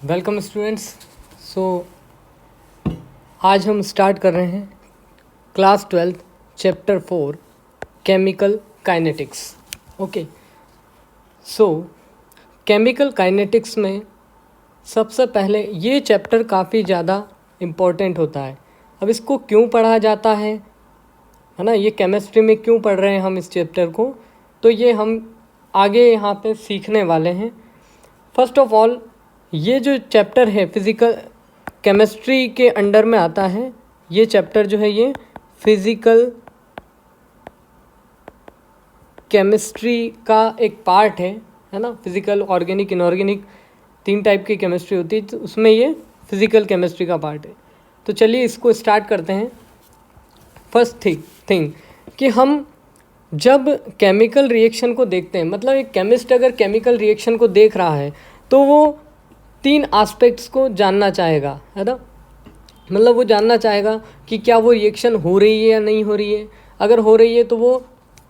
Welcome students. सो आज हम start कर रहे हैं class 12 chapter 4 chemical kinetics. Okay, सो केमिकल काइनेटिक्स में सबसे पहले ये चैप्टर काफ़ी ज़्यादा इम्पोर्टेंट होता है। अब इसको क्यों पढ़ा जाता है ना, ये केमिस्ट्री में क्यों पढ़ रहे हैं हम इस चैप्टर को, तो ये हम आगे यहाँ पे सीखने वाले हैं। फर्स्ट ऑफ ऑल, ये जो चैप्टर है फिज़िकल केमिस्ट्री के अंडर में आता है। ये चैप्टर जो है ये फिज़िकल केमिस्ट्री का एक पार्ट है ना। फिज़िकल, ऑर्गेनिक, इनऑर्गेनिक, 3 टाइप की केमिस्ट्री होती है, तो उसमें ये फिज़िकल केमिस्ट्री का पार्ट है। तो चलिए इसको स्टार्ट करते हैं। फर्स्ट थिंग कि हम जब केमिकल रिएक्शन को देखते हैं, मतलब एक केमिस्ट अगर केमिकल रिएक्शन को देख रहा है तो वो 3 एस्पेक्ट्स को जानना चाहेगा, है ना। मतलब वो जानना चाहेगा कि क्या वो रिएक्शन हो रही है या नहीं हो रही है। अगर हो रही है तो वो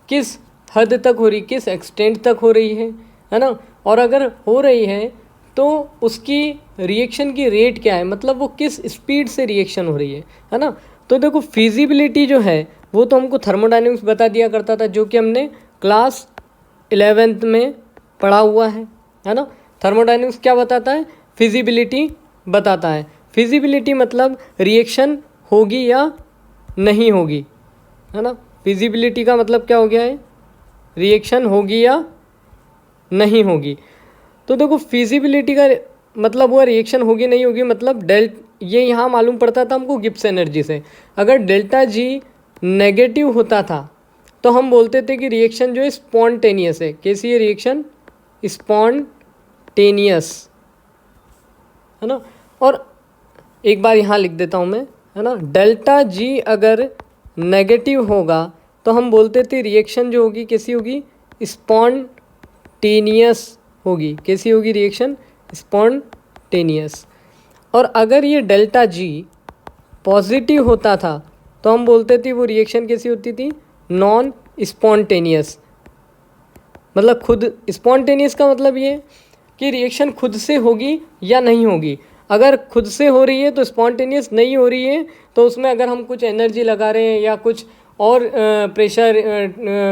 किस हद तक हो रही, किस एक्सटेंट तक हो रही है ना। और अगर हो रही है तो उसकी रिएक्शन की रेट क्या है, मतलब वो किस स्पीड से रिएक्शन हो रही है ना। तो देखो, फिजिबिलिटी जो है वो तो हमको थर्मोडायनेमिक्स बता दिया करता था, जो कि हमने क्लास 11th में पढ़ा हुआ है ना। थर्मोडायनेमिक्स क्या बताता है? फिजिबिलिटी बताता है। फिजिबिलिटी मतलब रिएक्शन होगी या नहीं होगी, है ना। फिजिबिलिटी का मतलब क्या हो गया है? रिएक्शन होगी या नहीं होगी। तो देखो, फिजिबिलिटी का मतलब हुआ रिएक्शन होगी नहीं होगी, मतलब ये यहाँ मालूम पड़ता था हमको गिब्स एनर्जी से। अगर डेल्टा जी नेगेटिव होता था तो हम बोलते थे कि रिएक्शन जो है स्पॉन्टेनियस है। कैसी है रिएक्शन? स्पॉन्टेनियस, है ना। और एक बार यहाँ लिख देता हूँ मैं, है ना। डेल्टा जी अगर नेगेटिव होगा तो हम बोलते थे रिएक्शन जो होगी कैसी होगी? स्पॉन्टेनियस होगी। कैसी होगी रिएक्शन? स्पॉन्टेनियस। और अगर ये डेल्टा जी पॉजिटिव होता था तो हम बोलते थे वो रिएक्शन कैसी होती थी? Non spontaneous. मतलब खुद स्पॉन्टेनियस का मतलब ये कि रिएक्शन खुद से होगी या नहीं होगी। अगर खुद से हो रही है तो स्पॉन्टेनियस, नहीं हो रही है तो उसमें अगर हम कुछ एनर्जी लगा रहे हैं या कुछ और प्रेशर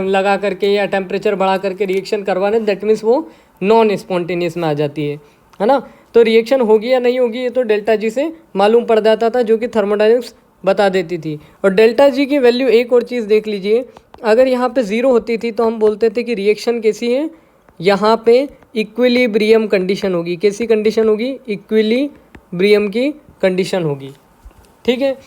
लगा करके या टेम्परेचर बढ़ा करके रिएक्शन करवा रहे हैं, दैट मीन्स वो नॉन स्पॉन्टेनियस में आ जाती है ना। तो रिएक्शन होगी या नहीं होगी ये तो डेल्टा जी से मालूम पड़ जाता था, जो कि थर्मोडायनेमिक्स बता देती थी। और डेल्टा जी की वैल्यू, एक और चीज़ देख लीजिए, अगर यहाँ पे 0 होती थी तो हम बोलते थे कि रिएक्शन कैसी है? यहाँ पे इक्विलिब्रियम कंडीशन होगी। कैसी कंडीशन होगी? इक्विलिब्रियम की कंडीशन होगी, ठीक है।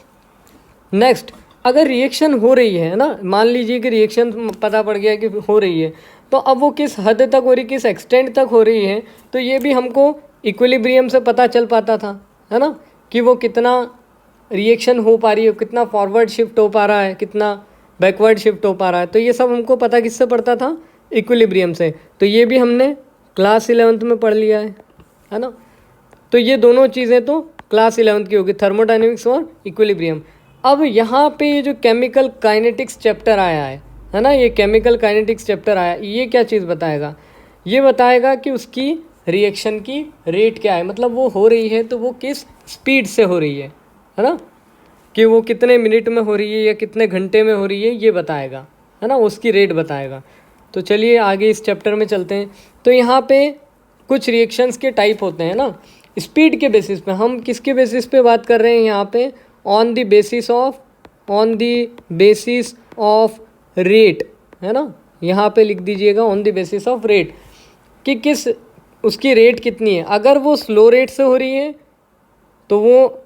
नेक्स्ट, अगर रिएक्शन हो रही है ना, मान लीजिए कि रिएक्शन पता पड़ गया कि हो रही है, तो अब वो किस हद तक हो रही, किस एक्सटेंट तक हो रही है, तो ये भी हमको इक्विलिब्रियम से पता चल पाता था, है ना, कि वो कितना रिएक्शन हो पा रही है, कितना फॉरवर्ड शिफ्ट हो पा रहा है, कितना बैकवर्ड शिफ्ट हो पा रहा है। तो ये सब हमको पता किससे पड़ता था? इक्विलिब्रियम से। तो ये भी हमने क्लास 11th में पढ़ लिया है ना। तो ये दोनों चीज़ें तो क्लास 11th की होगी, थर्मोडायनेमिक्स और इक्विलिब्रियम। अब यहाँ पे ये जो केमिकल काइनेटिक्स चैप्टर आया है ना, ये केमिकल काइनेटिक्स चैप्टर आया, ये क्या चीज़ बताएगा? ये बताएगा कि उसकी रिएक्शन की रेट क्या है, मतलब वो हो रही है तो वो किस स्पीड से हो रही है ना, कि वो कितने मिनट में हो रही है या कितने घंटे में हो रही है, ये बताएगा, है ना, उसकी रेट बताएगा। तो चलिए आगे इस चैप्टर में चलते हैं। तो यहाँ पे कुछ रिएक्शंस के टाइप होते हैं ना, स्पीड के बेसिस पे। हम किसके बेसिस पे बात कर रहे हैं यहाँ पे? On the basis of rate, है ना। यहाँ पे लिख दीजिएगा on the basis of rate, कि किस उसकी रेट कितनी है। अगर वो स्लो रेट से हो रही है तो वो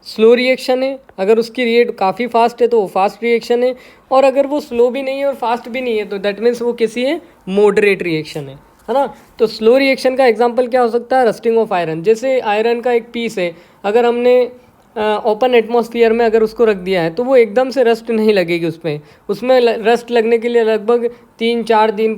स्लो रिएक्शन है, अगर उसकी रेट काफ़ी फास्ट है तो वो फास्ट रिएक्शन है, और अगर वो स्लो भी नहीं है और फास्ट भी नहीं है तो दैट मीन्स वो कैसी है? मॉडरेट रिएक्शन है ना। तो स्लो रिएक्शन का एग्जांपल क्या हो सकता है? Rusting of iron. जैसे आयरन का एक पीस है, अगर हमने ओपन एटमॉस्फेयर में अगर उसको रख दिया है तो वो एकदम से रस्ट नहीं लगेगी उसमें रस्ट लगने के लिए लगभग 3-4 दिन,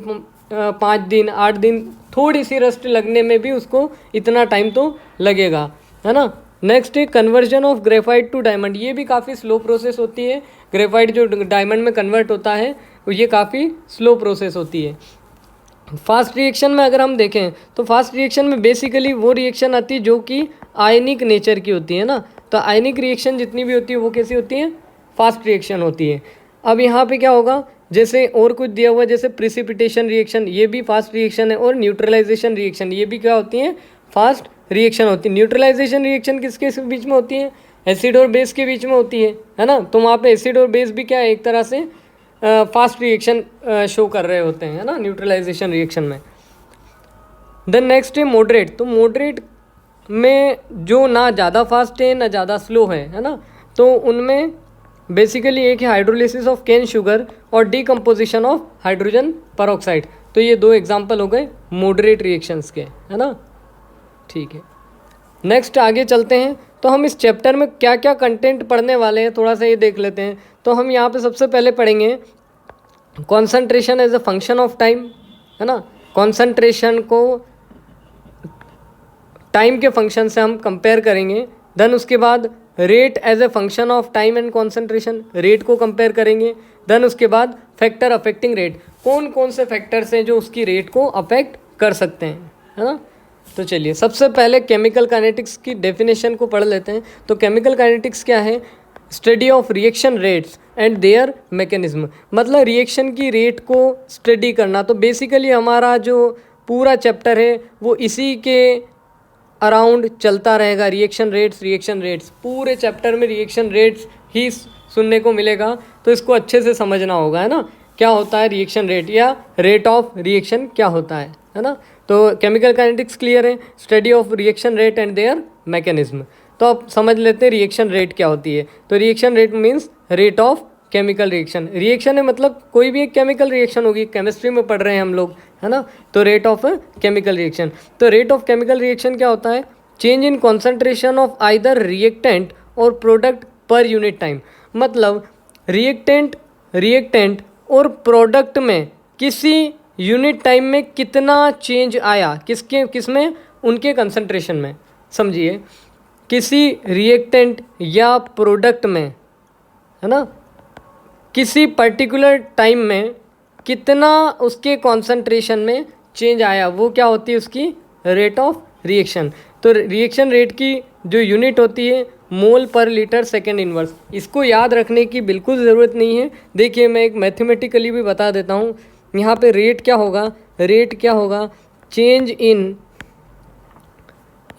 5 दिन, 8 दिन, थोड़ी सी रस्ट लगने में भी उसको इतना टाइम तो लगेगा, है ना। नेक्स्ट है conversion of graphite to diamond. ये भी काफ़ी स्लो प्रोसेस होती है। ग्रेफाइट जो डायमंड में कन्वर्ट होता है ये काफ़ी स्लो प्रोसेस होती है। फास्ट रिएक्शन में अगर हम देखें तो फास्ट रिएक्शन में बेसिकली वो रिएक्शन आती है जो कि आयनिक नेचर की होती है ना। तो आयनिक रिएक्शन जितनी भी होती है वो कैसी होती है, फास्ट रिएक्शन होती है। अब यहाँ पे क्या होगा, जैसे और कुछ दिया हुआ है जैसे प्रिसिपिटेशन रिएक्शन, ये भी फास्ट रिएक्शन है, और न्यूट्रलाइजेशन रिएक्शन ये भी क्या होती है, फास्ट रिएक्शन होती है। न्यूट्रलाइजेशन रिएक्शन किसके बीच में होती है, एसिड और बेस के बीच में होती है ना। तो वहाँ पे एसिड और बेस भी क्या है, एक तरह से फास्ट रिएक्शन शो कर रहे होते हैं, है ना, न्यूट्रलाइजेशन रिएक्शन में। देन नेक्स्ट है मॉडरेट। तो मॉडरेट में जो ना ज़्यादा फास्ट है ना ज़्यादा स्लो है ना, तो उनमें बेसिकली एक है हाइड्रोलिसिस ऑफ केन शुगर और डीकम्पोजिशन ऑफ हाइड्रोजन परऑक्साइड। तो ये दो एग्जांपल हो गए मॉडरेट रिएक्शंस के, है ना। ठीक है, नेक्स्ट आगे चलते हैं। तो हम इस चैप्टर में क्या क्या कंटेंट पढ़ने वाले हैं थोड़ा सा ये देख लेते हैं। तो हम यहाँ पे सबसे पहले पढ़ेंगे concentration as a function of time, है ना। कॉन्सेंट्रेशन को टाइम के फंक्शन से हम कंपेयर करेंगे। देन उसके बाद rate as a function of time and concentration, rate को कंपेयर करेंगे। देन उसके बाद फैक्टर अफेक्टिंग रेट, कौन कौन से फैक्टर्स हैं जो उसकी रेट को अफेक्ट कर सकते हैं, है ना। तो चलिए सबसे पहले केमिकल काइनेटिक्स की डेफिनेशन को पढ़ लेते हैं। तो केमिकल काइनेटिक्स क्या है, study of reaction rates and there mechanism, मतलब रिएक्शन की रेट को स्टडी करना। तो बेसिकली हमारा जो पूरा चैप्टर है वो इसी के अराउंड चलता रहेगा, रिएक्शन रेट्स पूरे चैप्टर में रिएक्शन रेट्स ही सुनने को मिलेगा। तो इसको अच्छे से समझना होगा, है ना, क्या होता है रिएक्शन रेट या रेट ऑफ रिएक्शन क्या होता है ना। तो केमिकल काइनेटिक्स क्लियर है, study of reaction rate and there mechanism. तो अब समझ लेते हैं रिएक्शन रेट क्या होती है। तो reaction rate means rate of chemical reaction. Reaction है मतलब कोई भी एक केमिकल रिएक्शन होगी, केमिस्ट्री में पढ़ रहे हैं हम लोग, है ना। तो रेट ऑफ केमिकल रिएक्शन, तो रेट ऑफ केमिकल रिएक्शन क्या होता है, change in concentration of either reactant और प्रोडक्ट पर यूनिट टाइम। मतलब रिएक्टेंट और प्रोडक्ट में किसी यूनिट टाइम में कितना चेंज आया, किसमें, उनके कंसंट्रेशन में। समझिए, किसी रिएक्टेंट या प्रोडक्ट में, है ना, किसी पर्टिकुलर टाइम में कितना उसके कॉन्सेंट्रेशन में चेंज आया, वो क्या होती है उसकी रेट ऑफ रिएक्शन। तो रिएक्शन रेट की जो यूनिट होती है मोल पर लीटर सेकेंड इनवर्स। इसको याद रखने की बिल्कुल ज़रूरत नहीं है। देखिए मैं एक मैथमेटिकली भी बता देता हूँ। यहाँ पे रेट क्या होगा, change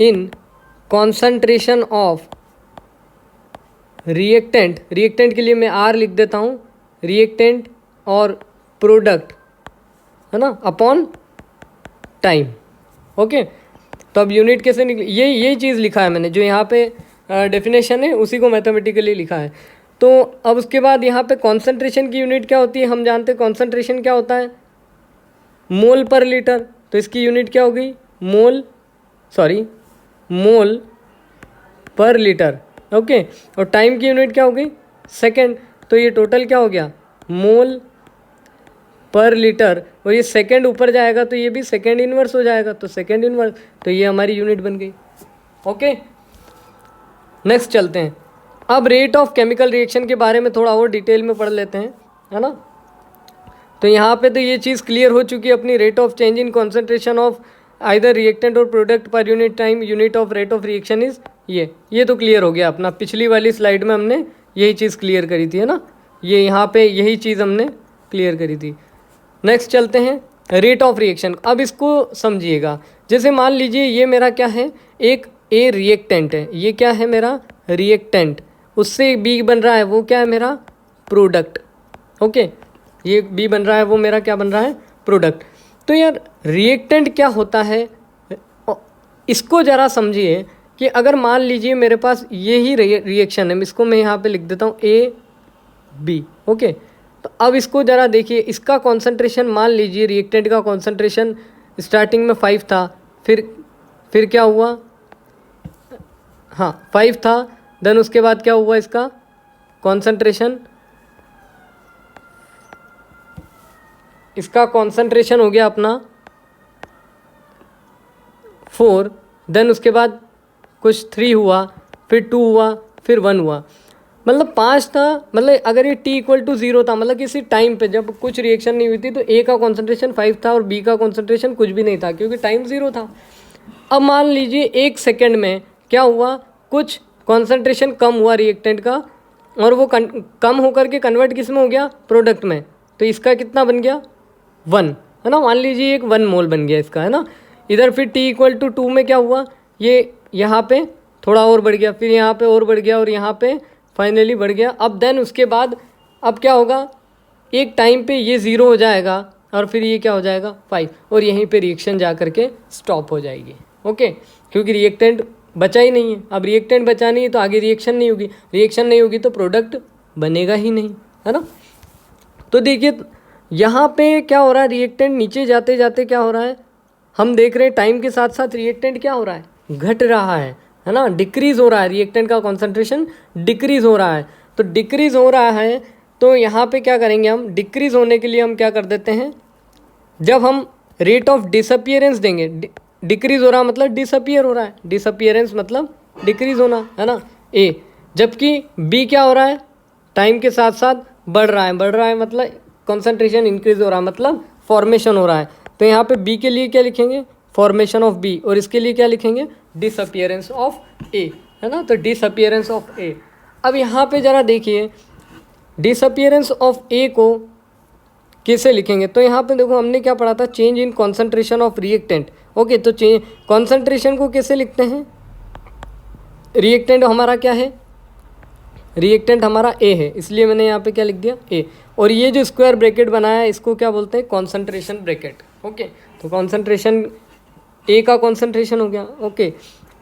in concentration of reactant के लिए मैं आर लिख देता हूँ, रिएक्टेंट और प्रोडक्ट, है ना, अपॉन टाइम। ओके, तो अब यूनिट कैसे निकली, यही चीज़ लिखा है मैंने, जो यहाँ पे डेफिनेशन है उसी को मैथमेटिकली लिखा है। तो अब उसके बाद यहाँ पे कॉन्सेंट्रेशन की यूनिट क्या होती है, हम जानते हैं कॉन्सेंट्रेशन क्या होता है, मोल पर लीटर। तो इसकी यूनिट क्या होगी, मोल पर लीटर। ओके, और टाइम की यूनिट क्या होगी, सेकेंड। तो ये टोटल क्या हो गया, मोल पर लीटर, और ये सेकेंड ऊपर जाएगा तो ये भी सेकेंड इनवर्स हो जाएगा, तो सेकेंड इनवर्स, तो ये हमारी यूनिट बन गई। ओके, नेक्स्ट चलते हैं। अब रेट ऑफ केमिकल रिएक्शन के बारे में थोड़ा और डिटेल में पढ़ लेते हैं, है ना। तो यहाँ पे तो ये चीज़ क्लियर हो चुकी है अपनी, rate of change in concentration of either reactant और product per unit time, unit of rate of reaction is ये तो क्लियर हो गया अपना। पिछली वाली स्लाइड में हमने यही चीज़ क्लियर करी थी, है ना, ये यहाँ पे यही चीज़ हमने क्लियर करी थी। नेक्स्ट चलते हैं रेट ऑफ रिएक्शन। अब इसको समझिएगा, जैसे मान लीजिए ये मेरा क्या है, एक ए रिएक्टेंट है, ये क्या है मेरा रिएक्टेंट, उससे बी बन रहा है, वो क्या है मेरा प्रोडक्ट। ओके, ये बी बन रहा है, वो मेरा क्या बन रहा है, प्रोडक्ट। तो यार रिएक्टेंट क्या होता है, इसको ज़रा समझिए कि अगर मान लीजिए मेरे पास यही रिएक्शन है, इसको मैं यहाँ पे लिख देता हूँ ए बी। ओके, तो अब इसको ज़रा देखिए, इसका कॉन्सेंट्रेशन मान लीजिए रिएक्टेंट का कॉन्सेंट्रेशन स्टार्टिंग में 5 था, फिर क्या हुआ, हाँ 5 था, देन उसके बाद क्या हुआ, इसका कॉन्सेंट्रेशन हो गया अपना 4, देन उसके बाद कुछ 3 हुआ, फिर 2 हुआ, फिर 1 हुआ। मतलब 5 था, मतलब अगर ये t इक्वल टू 0 था, मतलब किसी टाइम पे जब कुछ रिएक्शन नहीं हुई थी तो a का कॉन्सेंट्रेशन 5 था और b का कॉन्सेंट्रेशन कुछ भी नहीं था क्योंकि टाइम 0 था। अब मान लीजिए 1 सेकेंड में क्या हुआ, कुछ कॉन्सेंट्रेशन कम हुआ रिएक्टेंट का और वो कम होकर के कन्वर्ट किस में हो गया, प्रोडक्ट में। तो इसका कितना बन गया, 1, है ना। मान लीजिए एक 1 मोल बन गया इसका, है ना। इधर फिर t इक्वल टू 2 में क्या हुआ, ये यहाँ पे थोड़ा और बढ़ गया, फिर यहाँ पे और बढ़ गया और यहाँ पे फाइनली बढ़ गया। अब देन उसके बाद अब क्या होगा, एक टाइम पे ये 0 हो जाएगा और फिर ये क्या हो जाएगा 5, और यहीं पे रिएक्शन जा करके स्टॉप हो जाएगी। ओके, क्योंकि रिएक्टेंट बचा ही नहीं है। अब रिएक्टेंट बचा नहीं है तो आगे रिएक्शन नहीं होगी, रिएक्शन नहीं होगी तो प्रोडक्ट बनेगा ही नहीं, है ना। तो देखिए यहाँ पे क्या हो रहा है, रिएक्टेंट नीचे जाते जाते क्या हो रहा है, हम देख रहे हैं टाइम के साथ साथ रिएक्टेंट क्या हो रहा है, घट रहा है ना, डिक्रीज हो रहा है, रिएक्टेंट का कॉन्सेंट्रेशन डिक्रीज हो रहा है। तो डिक्रीज हो रहा है तो यहाँ पे क्या करेंगे हम, डिक्रीज होने के लिए हम क्या कर देते हैं, जब हम रेट ऑफ डिसअपियरेंस देंगे, डिक्रीज हो रहा मतलब डिसअपियर हो रहा है, डिसअपियरेंस मतलब डिक्रीज होना, है ना, ए। जबकि बी क्या हो रहा है, टाइम के साथ साथ बढ़ रहा है मतलब कॉन्सेंट्रेशन इंक्रीज हो रहा है मतलब फॉर्मेशन हो रहा है। तो यहाँ पे बी के लिए क्या लिखेंगे, फॉर्मेशन ऑफ बी, और इसके लिए क्या लिखेंगे, डिसअपियरेंस ऑफ ए, है ना। तो डिसअपियरेंस ऑफ ए। अब यहाँ पे ज़रा देखिए डिसअपियरेंस ऑफ ए को कैसे लिखेंगे। तो यहाँ पे देखो हमने क्या पढ़ा था, change in concentration of reactant. Okay, तो कॉन्सेंट्रेशन को कैसे लिखते हैं, रिएक्टेंट हमारा क्या है, रिएक्टेंट हमारा ए है, इसलिए मैंने यहाँ पे क्या लिख दिया, ए। और ये जो स्क्वायर ब्रैकेट बनाया है इसको क्या बोलते हैं, कॉन्सेंट्रेशन ब्रैकेट। ओके, तो कॉन्सेंट्रेशन ए का कॉन्सेंट्रेशन हो गया। ओके,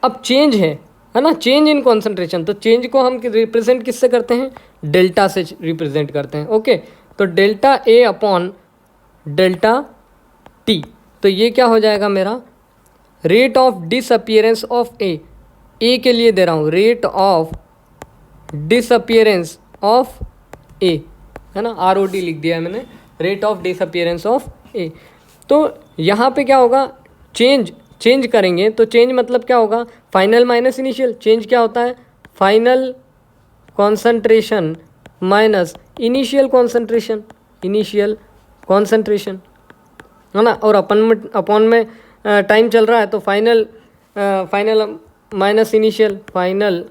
अब चेंज है ना, चेंज इन कॉन्सेंट्रेशन। तो चेंज को हम रिप्रेजेंट किससे करते हैं, डेल्टा से रिप्रेजेंट करते हैं। ओके, तो delta A upon delta T. तो ये क्या हो जाएगा मेरा, रेट ऑफ डिसअपियरेंस ऑफ ए, ए के लिए दे रहा हूँ, रेट ऑफ डिसअपियरेंस ऑफ ए, है ना, ROD लिख दिया है मैंने, रेट ऑफ डिसअपियरेंस ऑफ ए। तो यहाँ पे क्या होगा, चेंज करेंगे तो चेंज मतलब क्या होगा, फाइनल माइनस इनिशियल। चेंज क्या होता है, final concentration minus initial concentration, है ना। और अपॉन में टाइम चल रहा है तो final minus initial, final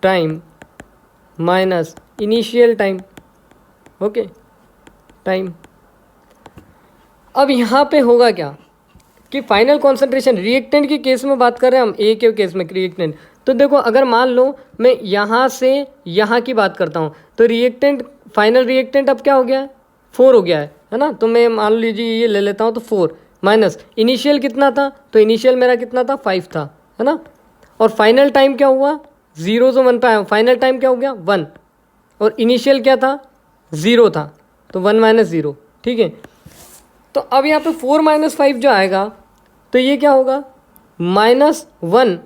time minus initial time. Okay, time. अब यहाँ पे होगा क्या कि फाइनल कॉन्सेंट्रेशन, रिएक्टेंट के केस में बात कर रहे हैं हम, ए के केस में रिएक्टेंट। तो देखो अगर मान लो मैं यहाँ से यहाँ की बात करता हूँ तो रिएक्टेंट, फाइनल रिएक्टेंट अब क्या हो गया है, 4 हो गया है ना। तो मैं मान लीजिए ये ले लेता हूँ तो 4 माइनस इनिशियल कितना था, तो इनिशियल मेरा कितना था, 5 था, है ना। और फाइनल टाइम क्या हुआ, 0 से 1 पे आया, फाइनल टाइम क्या हो गया 1, और इनिशियल क्या था 0 था, तो 1 माइनस 0, ठीक है। तो अब यहाँ पे 4 माइनस 5 जो आएगा तो ये क्या होगा, -1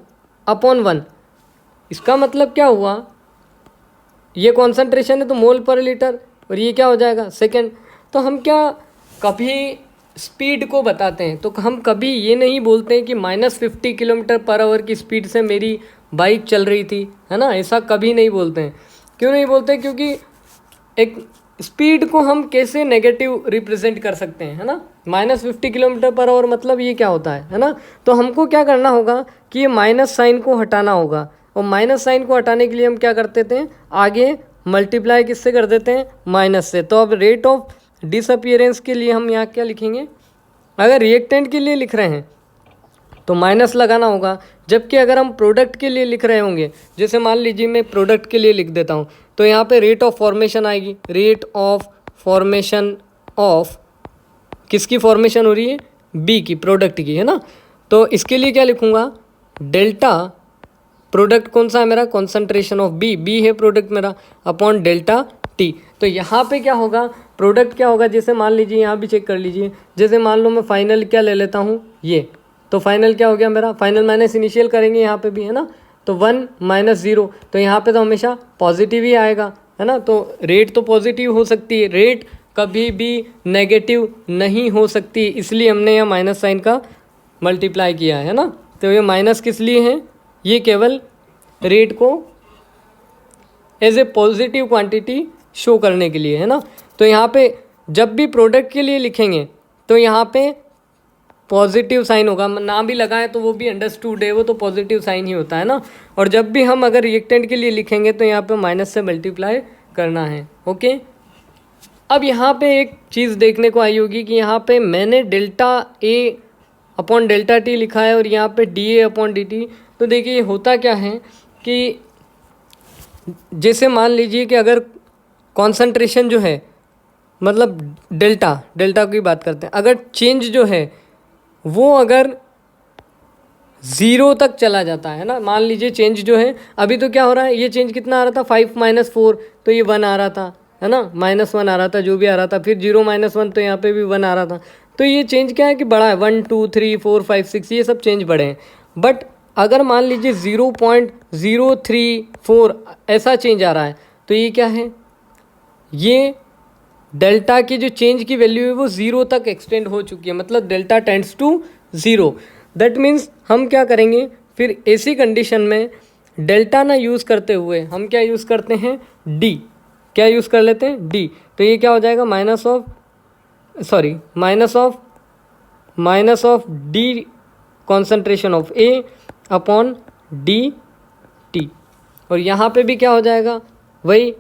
अपॉन 1। इसका मतलब क्या हुआ, ये कॉन्सेंट्रेशन है तो मोल पर लीटर, और ये क्या हो जाएगा सेकेंड। तो हम क्या कभी स्पीड को बताते हैं तो हम कभी ये नहीं बोलते हैं कि -50 किलोमीटर पर आवर की स्पीड से मेरी बाइक चल रही थी, है ना, ऐसा कभी नहीं बोलते हैं। क्यों नहीं बोलते, क्योंकि एक स्पीड को हम कैसे नेगेटिव रिप्रेजेंट कर सकते हैं, है ना। -50 किलोमीटर पर आवर मतलब ये क्या होता है ना। तो हमको क्या करना होगा कि ये माइनस साइन को हटाना होगा, और माइनस साइन को हटाने के लिए हम क्या करते थे, आगे मल्टीप्लाई किससे कर देते हैं, माइनस से। तो अब रेट ऑफ डिसअपियरेंस के लिए हम यहाँ क्या लिखेंगे, अगर रिएक्टेंट के लिए लिख रहे हैं तो माइनस लगाना होगा, जबकि अगर हम प्रोडक्ट के लिए लिख रहे होंगे, जैसे मान लीजिए मैं प्रोडक्ट के लिए लिख देता हूँ, तो यहाँ पे रेट ऑफ फॉर्मेशन आएगी, रेट ऑफ फॉर्मेशन ऑफ, किसकी फॉर्मेशन हो रही है, बी की, प्रोडक्ट की, है ना। तो इसके लिए क्या लिखूँगा, डेल्टा, प्रोडक्ट कौन सा है मेरा, कॉन्सेंट्रेशन ऑफ बी है प्रोडक्ट मेरा, अपॉन डेल्टा टी। तो यहाँ पे क्या होगा, प्रोडक्ट क्या होगा, जैसे मान लीजिए यहाँ भी चेक कर लीजिए, जैसे मान लो मैं फाइनल क्या ले लेता हूँ ये, तो फाइनल क्या हो गया मेरा, फाइनल माइनस इनिशियल करेंगे यहाँ पे भी, है ना। तो 1 माइनस 0, तो यहाँ पे तो हमेशा पॉजिटिव ही आएगा, है ना। तो रेट तो पॉजिटिव हो सकती है, रेट कभी भी नेगेटिव नहीं हो सकती, इसलिए हमने यहाँ माइनस साइन का मल्टीप्लाई किया है ना। तो ये माइनस किस लिए है, ये केवल रेट को as a positive quantity show करने के लिए, है ना। तो यहाँ पे जब भी प्रोडक्ट के लिए लिखेंगे तो यहाँ पे पॉजिटिव साइन होगा, ना भी लगाए तो वो भी अंडरस्टूड है, वो तो पॉजिटिव साइन ही होता है ना। और जब भी हम अगर रिएक्टेंट के लिए लिखेंगे तो यहाँ पे माइनस से मल्टीप्लाई करना है। ओके, अब यहाँ पे एक चीज़ देखने को आई होगी कि यहाँ पे मैंने delta A upon delta T लिखा है और यहाँ पे D A upon d T. तो देखिए ये होता क्या है कि जैसे मान लीजिए कि अगर कॉन्सेंट्रेशन जो है, मतलब डेल्टा की बात करते हैं, अगर चेंज जो है वो अगर 0 तक चला जाता है ना, मान लीजिए चेंज जो है अभी तो क्या हो रहा है, ये चेंज कितना आ रहा था 5 - 4, तो ये 1 आ रहा था, है ना, -1 आ रहा था, जो भी आ रहा था, फिर 0 - 1 तो यहाँ पे भी 1 आ रहा था। तो ये चेंज क्या है कि बड़ा है, 1 2 3 4 5 6 ये सब चेंज बड़े हैं। बट अगर मान लीजिए 0.034 ऐसा चेंज आ रहा है तो ये क्या है, ये डेल्टा की जो चेंज की वैल्यू है वो 0 तक एक्सटेंड हो चुकी है, मतलब delta tends to 0। That means हम क्या करेंगे फिर ऐसी कंडीशन में डेल्टा ना यूज़ करते हुए हम क्या यूज़ करते हैं, डी। क्या यूज़ कर लेते हैं, डी। तो ये क्या हो जाएगा, minus of d concentration of A upon d t. और यहाँ पे भी क्या हो जाएगा, वही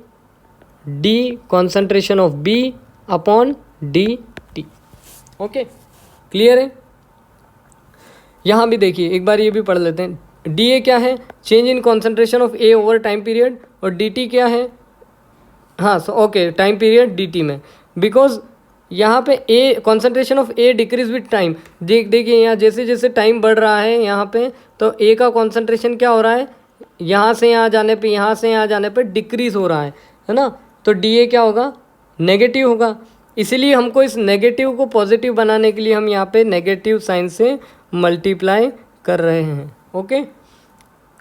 d concentration of B upon d t. Okay, clear है। यहाँ भी देखिए एक बार ये भी पढ़ लेते हैं। डी ए क्या है, change in concentration of A over time period, और डी टी क्या है, हाँ okay time period d T में, बिकॉज यहाँ पे a concentration of A decrease with time. देखिए यहाँ जैसे जैसे टाइम बढ़ रहा है यहाँ पे, तो ए का कॉन्सेंट्रेशन क्या हो रहा है, यहाँ से यहाँ जाने पे, यहाँ से यहाँ जाने पे डिक्रीज हो रहा है ना। तो डी ए क्या होगा, नेगेटिव होगा। इसीलिए हमको इस नेगेटिव को पॉजिटिव बनाने के लिए हम यहाँ पे नेगेटिव साइन से मल्टीप्लाई कर रहे हैं। ओके,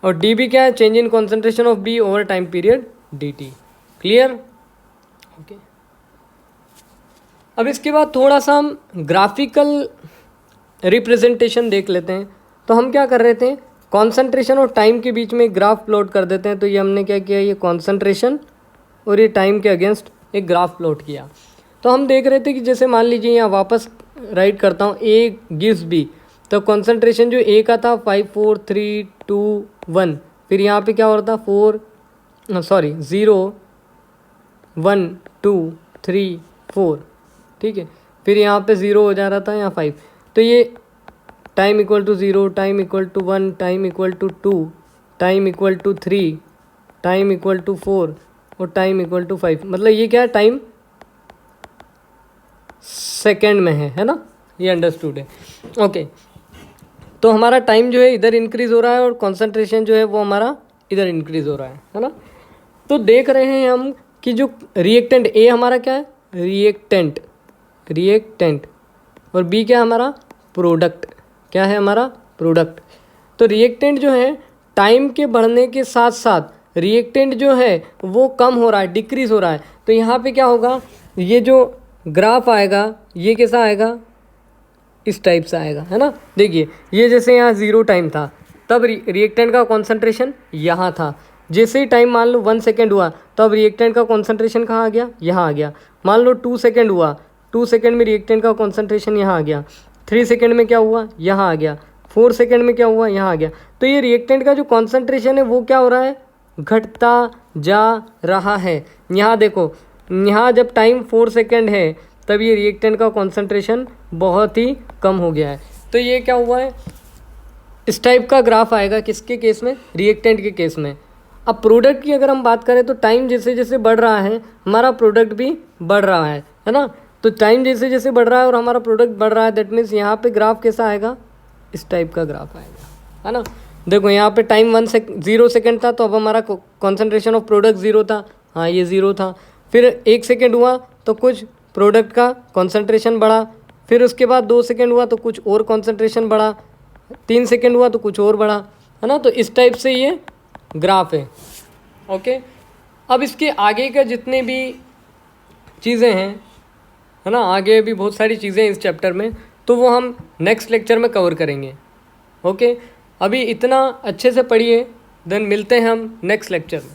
और डी बी क्या है, change in concentration of B over time period d t. Clear. Okay, अब इसके बाद थोड़ा सा हम ग्राफिकल रिप्रेजेंटेशन देख लेते हैं। तो हम क्या कर रहे थे, कॉन्सेंट्रेशन और टाइम के बीच में एक ग्राफ प्लॉट कर देते हैं। तो ये हमने क्या किया, ये कॉन्सेंट्रेशन और ये टाइम के अगेंस्ट एक ग्राफ प्लॉट किया। तो हम देख रहे थे कि जैसे मान लीजिए यहाँ वापस राइट करता हूँ, ए गिव्स बी, तो कॉन्सेंट्रेशन जो ए का था 5 4 3 2 1, फिर यहाँ पे क्या हो रहा था 0 1 2 3 4, ठीक है, फिर यहाँ पे 0 हो जा रहा था, यहाँ 5। तो ये time equal to 0, time equal to 1, time equal to 2, time equal to 3, time equal to 4 और टाइम इक्वल टू 5। मतलब ये क्या है, टाइम सेकेंड में है ना, ये अंडरस्टूड है। ओके, तो हमारा टाइम जो है इधर इंक्रीज़ हो रहा है और कॉन्सेंट्रेशन जो है वो हमारा इधर इंक्रीज़ हो रहा है ना। तो देख रहे हैं हम कि जो रिएक्टेंट ए हमारा क्या है, रिएक्टेंट, और बी क्या है हमारा, प्रोडक्ट। क्या है हमारा, प्रोडक्ट। तो रिएक्टेंट जो है टाइम के बढ़ने के साथ साथ रिएक्टेंट जो है वो कम हो रहा है, डिक्रीज़ हो रहा है। तो यहाँ पे क्या होगा, ये जो ग्राफ आएगा ये कैसा आएगा, इस टाइप से आएगा, है ना। देखिए ये जैसे यहाँ 0 टाइम था तब रिएक्टेंट का कॉन्सेंट्रेशन यहाँ था। जैसे ही टाइम मान लो 1 सेकेंड हुआ तो अब रिएक्टेंट का कॉन्सेंट्रेशन कहाँ आ गया, यहाँ आ गया। मान लो 2 सेकेंड हुआ, 2 सेकेंड में रिएक्टेंट का कॉन्सेंट्रेशन यहाँ आ गया। 3 सेकेंड में क्या हुआ, यहाँ आ गया। 4 सेकेंड में क्या हुआ, यहाँ आ गया। तो ये रिएक्टेंट का जो कॉन्सेंट्रेशन है वो क्या हो रहा है, घटता जा रहा है। यहाँ देखो, यहाँ जब टाइम 4 सेकेंड है तब ये रिएक्टेंट का कॉन्सेंट्रेशन बहुत ही कम हो गया है। तो ये क्या हुआ है, इस टाइप का ग्राफ आएगा किसके केस में, रिएक्टेंट के केस में। अब प्रोडक्ट की अगर हम बात करें तो टाइम जैसे जैसे बढ़ रहा है हमारा प्रोडक्ट भी बढ़ रहा है ना। तो टाइम जैसे जैसे बढ़ रहा है और हमारा प्रोडक्ट बढ़ रहा है, दैट मीन्स यहाँ पे ग्राफ कैसा आएगा, इस टाइप का ग्राफ आएगा, है ना। देखो यहाँ पे टाइम 0 सेकेंड था तो अब हमारा कॉन्सेंट्रेशन ऑफ प्रोडक्ट 0 था, हाँ ये 0 था। फिर 1 सेकेंड हुआ तो कुछ प्रोडक्ट का कॉन्सेंट्रेशन बढ़ा, फिर उसके बाद 2 सेकेंड हुआ तो कुछ और कॉन्सेंट्रेशन बढ़ा, 3 सेकेंड हुआ तो कुछ और बढ़ा, है ना। तो इस टाइप से ये ग्राफ है। ओके, अब इसके आगे का जितने भी चीज़ें हैं, है ना, आगे भी बहुत सारी चीज़ें हैं इस चैप्टर में, तो वो हम नेक्स्ट लेक्चर में कवर करेंगे। ओके, अभी इतना अच्छे से पढ़िए, देन मिलते हैं हम नेक्स्ट लेक्चर में।